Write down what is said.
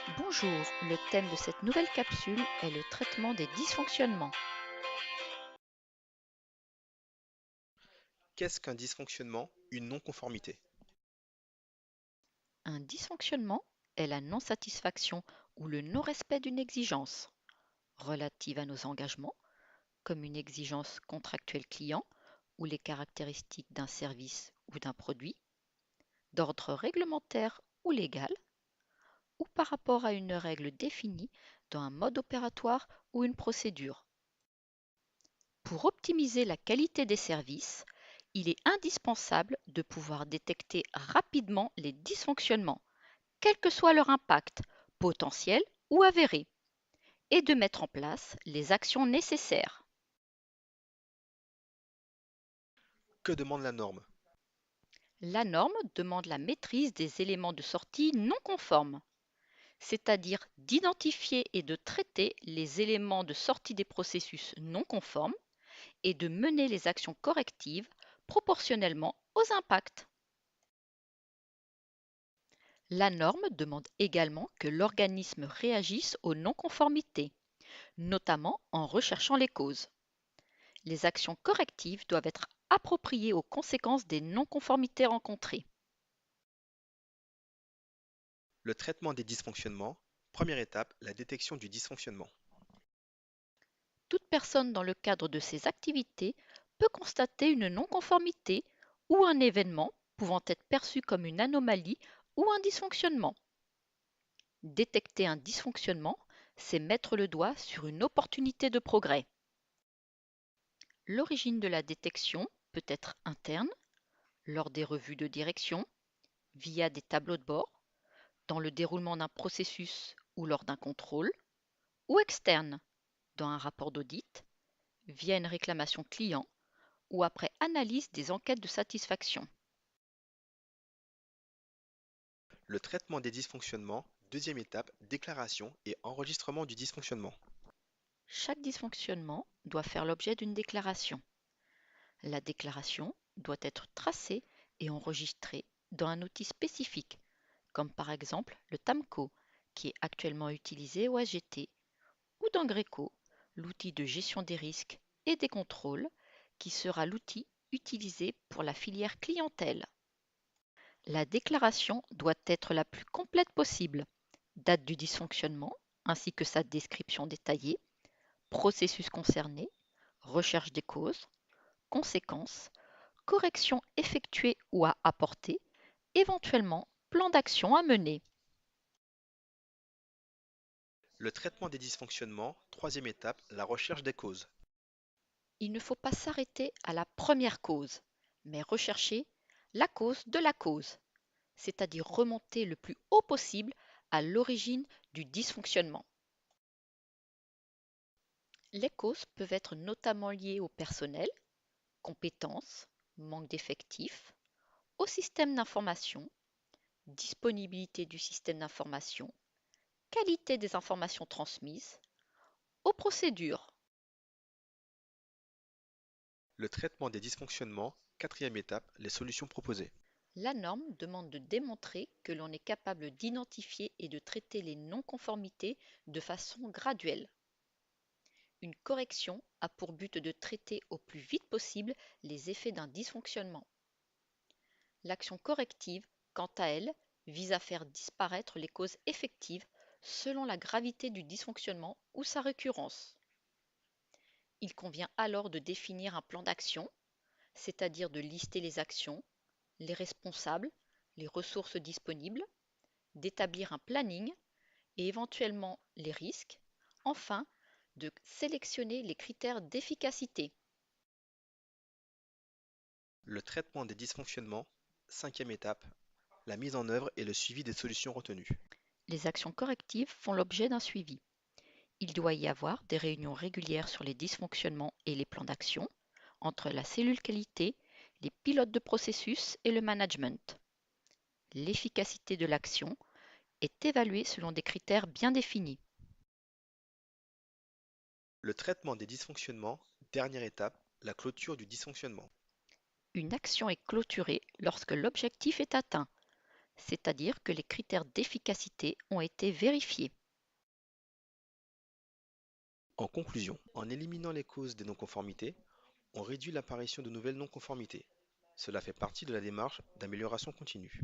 Bonjour, le thème de cette nouvelle capsule est le traitement des dysfonctionnements. Qu'est-ce qu'un dysfonctionnement, une non-conformité? Un dysfonctionnement est la non-satisfaction ou le non-respect d'une exigence relative à nos engagements, comme une exigence contractuelle client ou les caractéristiques d'un service ou d'un produit, d'ordre réglementaire ou légal, ou par rapport à une règle définie dans un mode opératoire ou une procédure. Pour optimiser la qualité des services, il est indispensable de pouvoir détecter rapidement les dysfonctionnements, quel que soit leur impact, potentiel ou avéré, et de mettre en place les actions nécessaires. Que demande la norme? La norme demande la maîtrise des éléments de sortie non conformes, c'est-à-dire d'identifier et de traiter les éléments de sortie des processus non conformes et de mener les actions correctives proportionnellement aux impacts. La norme demande également que l'organisme réagisse aux non-conformités, notamment en recherchant les causes. Les actions correctives doivent être appropriées aux conséquences des non-conformités rencontrées. Le traitement des dysfonctionnements. Première étape, la détection du dysfonctionnement. Toute personne dans le cadre de ses activités peut constater une non-conformité ou un événement pouvant être perçu comme une anomalie ou un dysfonctionnement. Détecter un dysfonctionnement, c'est mettre le doigt sur une opportunité de progrès. L'origine de la détection peut être interne, lors des revues de direction, via des tableaux de bord, dans le déroulement d'un processus ou lors d'un contrôle, ou externe, dans un rapport d'audit, via une réclamation client ou après analyse des enquêtes de satisfaction. Le traitement des dysfonctionnements. Deuxième étape, déclaration et enregistrement du dysfonctionnement. Chaque dysfonctionnement doit faire l'objet d'une déclaration. La déclaration doit être tracée et enregistrée dans un outil spécifique, comme par exemple le TAMCO, qui est actuellement utilisé au SGT, ou dans Greco, l'outil de gestion des risques et des contrôles, qui sera l'outil utilisé pour la filière clientèle. La déclaration doit être la plus complète possible, date du dysfonctionnement, ainsi que sa description détaillée, processus concerné, recherche des causes, conséquences, corrections effectuées ou à apporter, éventuellement plan d'action à mener. Le traitement des dysfonctionnements. Troisième étape, la recherche des causes. Il ne faut pas s'arrêter à la première cause, mais rechercher la cause de la cause, c'est-à-dire remonter le plus haut possible à l'origine du dysfonctionnement. Les causes peuvent être notamment liées au personnel, compétences, manque d'effectifs, au système d'information, disponibilité du système d'information, qualité des informations transmises, aux procédures. Le traitement des dysfonctionnements. Quatrième étape, les solutions proposées. La norme demande de démontrer que l'on est capable d'identifier et de traiter les non-conformités de façon graduelle. Une correction a pour but de traiter au plus vite possible les effets d'un dysfonctionnement. L'action corrective, quant à elle, vise à faire disparaître les causes effectives selon la gravité du dysfonctionnement ou sa récurrence. Il convient alors de définir un plan d'action, c'est-à-dire de lister les actions, les responsables, les ressources disponibles, d'établir un planning et éventuellement les risques, enfin de sélectionner les critères d'efficacité. Le traitement des dysfonctionnements. Cinquième étape, la mise en œuvre et le suivi des solutions retenues. Les actions correctives font l'objet d'un suivi. Il doit y avoir des réunions régulières sur les dysfonctionnements et les plans d'action entre la cellule qualité, les pilotes de processus et le management. L'efficacité de l'action est évaluée selon des critères bien définis. Le traitement des dysfonctionnements. Dernière étape, la clôture du dysfonctionnement. Une action est clôturée lorsque l'objectif est atteint, c'est-à-dire que les critères d'efficacité ont été vérifiés. En conclusion, en éliminant les causes des non-conformités, on réduit l'apparition de nouvelles non-conformités. Cela fait partie de la démarche d'amélioration continue.